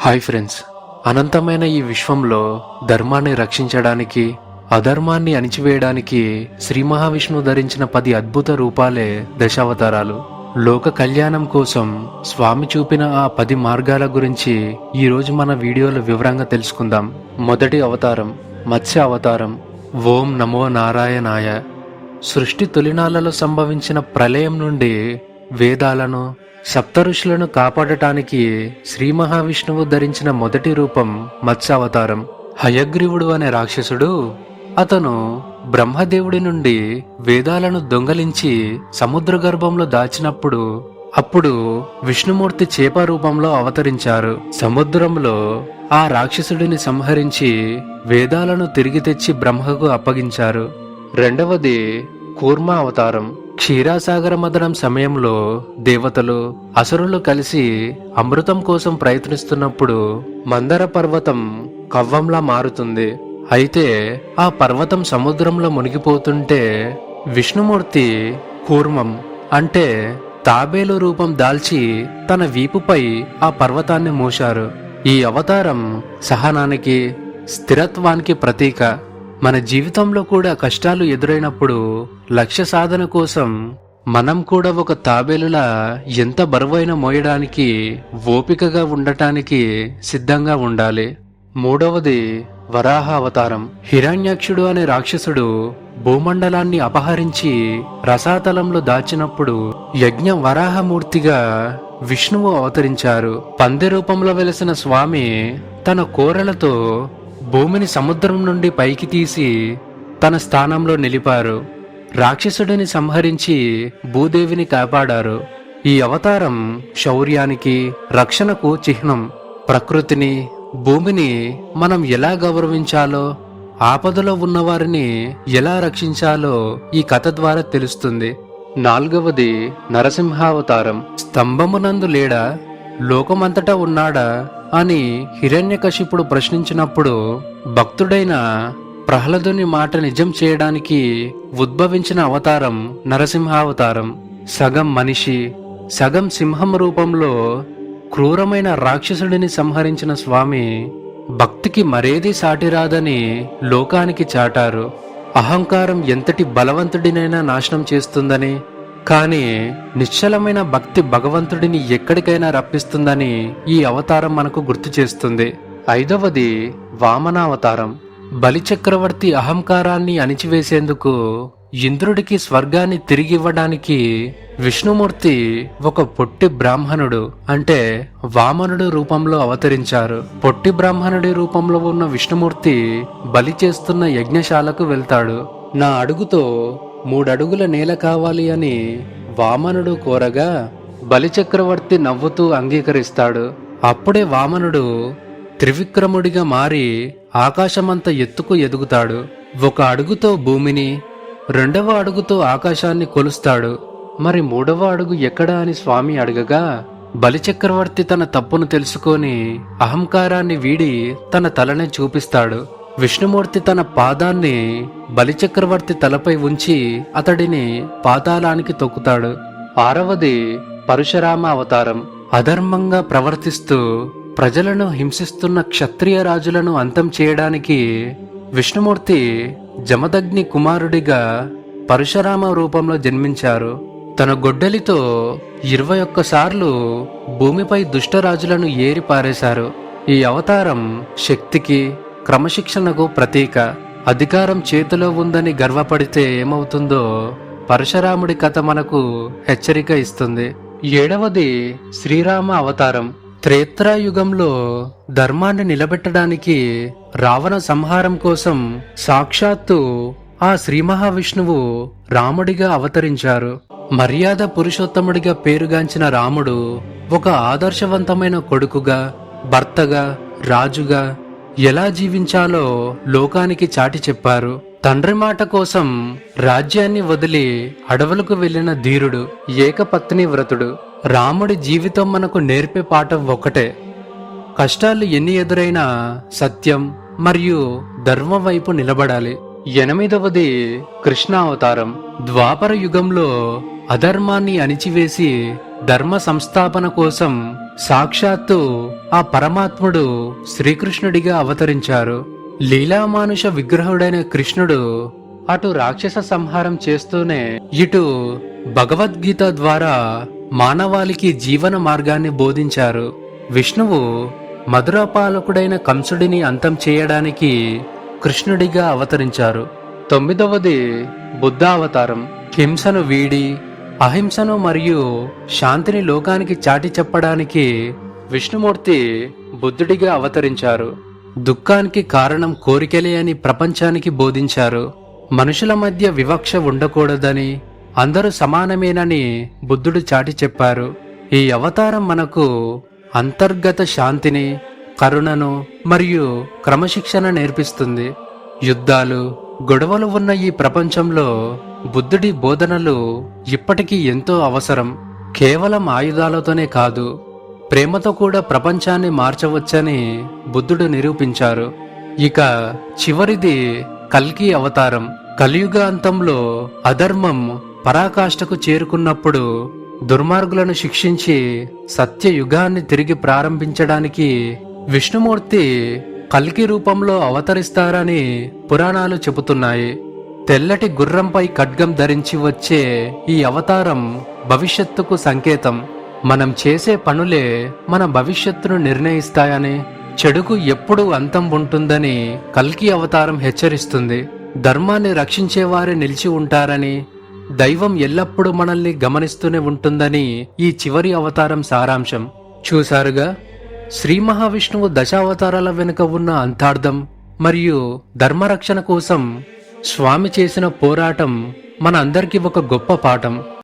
Hi friends, అనంతమైన ఈ విశ్వంలో ధర్మాన్ని రక్షించడానికి, అధర్మాన్ని అణిచివేయడానికి శ్రీ మహావిష్ణువు ధరించిన 10 అద్భుత రూపాలే దశావతారాలు. లోక కళ్యాణం కోసం స్వామి చూపిన ఆ 10 మార్గాల గురించి ఈరోజు మన వీడియోలో వివరంగా తెలుసుకుందాం. మొదటి అవతారం మత్స్య అవతారం. ఓం నమో నారాయణాయ. సృష్టి తొలినాళ్లలో సంభవించిన ప్రళయం నుండి వేదాలను, సప్త ఋషులను కాపాడటానికి శ్రీ మహావిష్ణువు ధరించిన మొదటి రూపం మత్స్యావతారం. హయగ్రీవుడు అనే రాక్షసుడు, అతను బ్రహ్మదేవుడి నుండి వేదాలను దొంగలించి సముద్ర గర్భంలో దాచినప్పుడు అప్పుడు విష్ణుమూర్తి చేప రూపంలో అవతరించారు. సముద్రంలో ఆ రాక్షసుడిని సంహరించి వేదాలను తిరిగి తెచ్చి బ్రహ్మకు అప్పగించారు. రెండవది కూర్మ అవతారం. క్షీరాసాగర మదనం సమయంలో దేవతలు, అసురులు కలిసి అమృతం కోసం ప్రయత్నిస్తున్నప్పుడు మందర పర్వతం కవ్వంలా మారుతుంది. అయితే ఆ పర్వతం సముద్రంలో మునిగిపోతుంటే విష్ణుమూర్తి కూర్మం అంటే తాబేలు రూపం దాల్చి తన వీపుపై ఆ పర్వతాన్ని మోశారు. ఈ అవతారం సహనానికి, స్థిరత్వానికి ప్రతీక. మన జీవితంలో కూడా కష్టాలు ఎదురైనప్పుడు లక్ష్య సాధన కోసం మనం కూడా ఒక తాబేలులా ఎంత బరువైన మోయడానికి, ఓపికగా ఉండటానికి సిద్ధంగా ఉండాలి. మూడవది వరాహ అవతారం. హిరణ్యాక్షుడు అనే రాక్షసుడు భూమండలాన్ని అపహరించి రసాతలంలో దాచినప్పుడు యజ్ఞ వరాహమూర్తిగా విష్ణువు అవతరించారు. పంది రూపంలో వెలసిన స్వామి తన కోరలతో భూమిని సముద్రం నుండి పైకి తీసి తన స్థానంలో నిలిపారు. రాక్షసుడిని సంహరించి భూదేవిని కాపాడారు. ఈ అవతారం శౌర్యానికి, రక్షణకు చిహ్నం. ప్రకృతిని, భూమిని మనం ఎలా గౌరవించాలో, ఆపదలో ఉన్నవారిని ఎలా రక్షించాలో ఈ కథ ద్వారా తెలుస్తుంది. నాలుగవది నరసింహావతారం. స్తంభమునందు లేడా, లోకమంతటా ఉన్నాడా అని హిరణ్యకశిపుడు ప్రశ్నించినప్పుడు భక్తుడైన ప్రహ్లాదుని మాట నిజం చేయడానికి ఉద్భవించిన అవతారం నరసింహావతారం. సగం మనిషి, సగం సింహం రూపంలో క్రూరమైన రాక్షసుడిని సంహరించిన స్వామి భక్తికి మరేదీ సాటిరాదని లోకానికి చాటారు. అహంకారం ఎంతటి బలవంతుడినైనా నాశనం చేస్తుందని, కానీ నిశ్చలమైన భక్తి భగవంతుడిని ఎక్కడికైనా రప్పిస్తుందని ఈ అవతారం మనకు గుర్తు చేస్తుంది. ఐదవది వామనావతారం. బలిచక్రవర్తి అహంకారాన్ని అణిచివేసేందుకు, ఇంద్రుడికి స్వర్గాన్ని తిరిగివ్వడానికి విష్ణుమూర్తి ఒక పొట్టి బ్రాహ్మణుడు అంటే వామనుడు రూపంలో అవతరించారు. పొట్టి బ్రాహ్మణుడి రూపంలో ఉన్న విష్ణుమూర్తి బలి చేస్తున్న యజ్ఞశాలకు వెళ్తాడు. నా అడుగుతో 3 అడుగుల నేల కావాలి అని వామనుడు కోరగా బలిచక్రవర్తి నవ్వుతూ అంగీకరిస్తాడు. అప్పుడే వామనుడు త్రివిక్రముడిగా మారి ఆకాశమంత ఎత్తుకు ఎదుగుతాడు. 1 అడుగుతో భూమిని, 2వ అడుగుతో ఆకాశాన్ని కొలుస్తాడు. మరి 3వ అడుగు ఎక్కడా అని స్వామి అడగగా బలిచక్రవర్తి తన తప్పును తెలుసుకొని అహంకారాన్ని వీడి తన తలని చూపిస్తాడు. విష్ణుమూర్తి తన పాదాన్ని బలిచక్రవర్తి తలపై ఉంచి అతడిని పాతాళానికి తొక్కుతాడు. 6వది పరశురామ అవతారం. అధర్మంగా ప్రవర్తిస్తూ ప్రజలను హింసిస్తున్న క్షత్రియ రాజులను అంతం చేయడానికి విష్ణుమూర్తి జమదగ్ని కుమారుడిగా పరశురామ రూపంలో జన్మించారు. తన గొడ్డలితో 21 సార్లు భూమిపై దుష్టరాజులను ఏరి పారేశారు. ఈ అవతారం శక్తికి, క్రమశిక్షణకు ప్రతీక. అధికారం చేతిలో ఉందని గర్వపడితే ఏమవుతుందో పరశురాముడి కథ మనకు హెచ్చరిక ఇస్తుంది. 7వది శ్రీరామ అవతారం. త్రేత్రాయుగంలో ధర్మాన్ని నిలబెట్టడానికి, రావణ సంహారం కోసం సాక్షాత్తు ఆ శ్రీ మహావిష్ణువు రాముడిగా అవతరించారు. మర్యాద పురుషోత్తముడిగా పేరుగాంచిన రాముడు ఒక ఆదర్శవంతమైన కొడుకుగా, భర్తగా, రాజుగా ఎలా జీవించాలో లోకానికి చాటి చెప్పారు. తండ్రి మాట కోసం రాజ్యాన్ని వదిలి అడవులకు వెళ్లిన ధీరుడు, ఏకపత్ని వ్రతుడు. రాముడి జీవితం మనకు నేర్పే పాఠం ఒకటే: కష్టాలు ఎన్ని ఎదురైనా సత్యం మరియు ధర్మం వైపు నిలబడాలి. 8వది కృష్ణ అవతారం. ద్వాపర యుగంలో అధర్మాన్ని అణిచివేసి ధర్మ సంస్థాపన కోసం సాక్షాత్తు ఆ పరమాత్ముడు శ్రీకృష్ణుడిగా అవతరించారు. లీలామానుష విగ్రహుడైన కృష్ణుడు అటు రాక్షస సంహారం చేస్తూనే ఇటు భగవద్గీత ద్వారా మానవాళికి జీవన మార్గాన్ని బోధించారు. విష్ణువు మధురపాలకుడైన కంసుడిని అంతం చేయడానికి కృష్ణుడిగా అవతరించారు. 9వది బుద్ధావతారం. హింసను వీడి అహింసను మరియు శాంతిని లోకానికి చాటి చెప్పడానికి విష్ణుమూర్తి బుద్ధుడిగా అవతరించారు. దుఃఖానికి కారణం కోరికలే అని ప్రపంచానికి బోధించారు. మనుషుల మధ్య వివక్ష ఉండకూడదని, అందరూ సమానమేనని బుద్ధుడు చాటి చెప్పారు. ఈ అవతారం మనకు అంతర్గత శాంతిని, కరుణను మరియు క్రమశిక్షణ నేర్పిస్తుంది. యుద్ధాలు, గొడవలు ఉన్న ఈ ప్రపంచంలో బుద్ధుడి బోధనలు ఇప్పటికీ ఎంతో అవసరం. కేవలం ఆయుధాలతోనే కాదు, ప్రేమతో కూడా ప్రపంచాన్ని మార్చవచ్చని బుద్ధుడు నిరూపించారు. ఇక చివరిది కల్కి అవతారం. కలియుగ అంతంలో అధర్మం పరాకాష్ఠకు చేరుకున్నప్పుడు దుర్మార్గులను శిక్షించి సత్యయుగాన్ని తిరిగి ప్రారంభించడానికి విష్ణుమూర్తి కల్కి రూపంలో అవతరిస్తారని పురాణాలు చెబుతున్నాయి. తెల్లటి గుర్రంపై ఖడ్గం ధరించి వచ్చే ఈ అవతారం భవిష్యత్తుకు సంకేతం. మనం చేసే పనులే మన భవిష్యత్తును నిర్ణయిస్తాయని, చెడుకు ఎప్పుడు అంతం ఉంటుందని కల్కి అవతారం హెచ్చరిస్తుంది. ధర్మాన్ని రక్షించేవారే నిలిచి ఉంటారని, దైవం ఎల్లప్పుడూ మనల్ని గమనిస్తూనే ఉంటుందని ఈ చివరి అవతారం సారాంశం. చూశారుగా, శ్రీ మహావిష్ణువు దశావతారాల వెనుక ఉన్న అంతార్థం మరియు ధర్మరక్షణ కోసం స్వామి చేసిన పోరాటం మన అందరికీ ఒక గొప్ప పాఠం.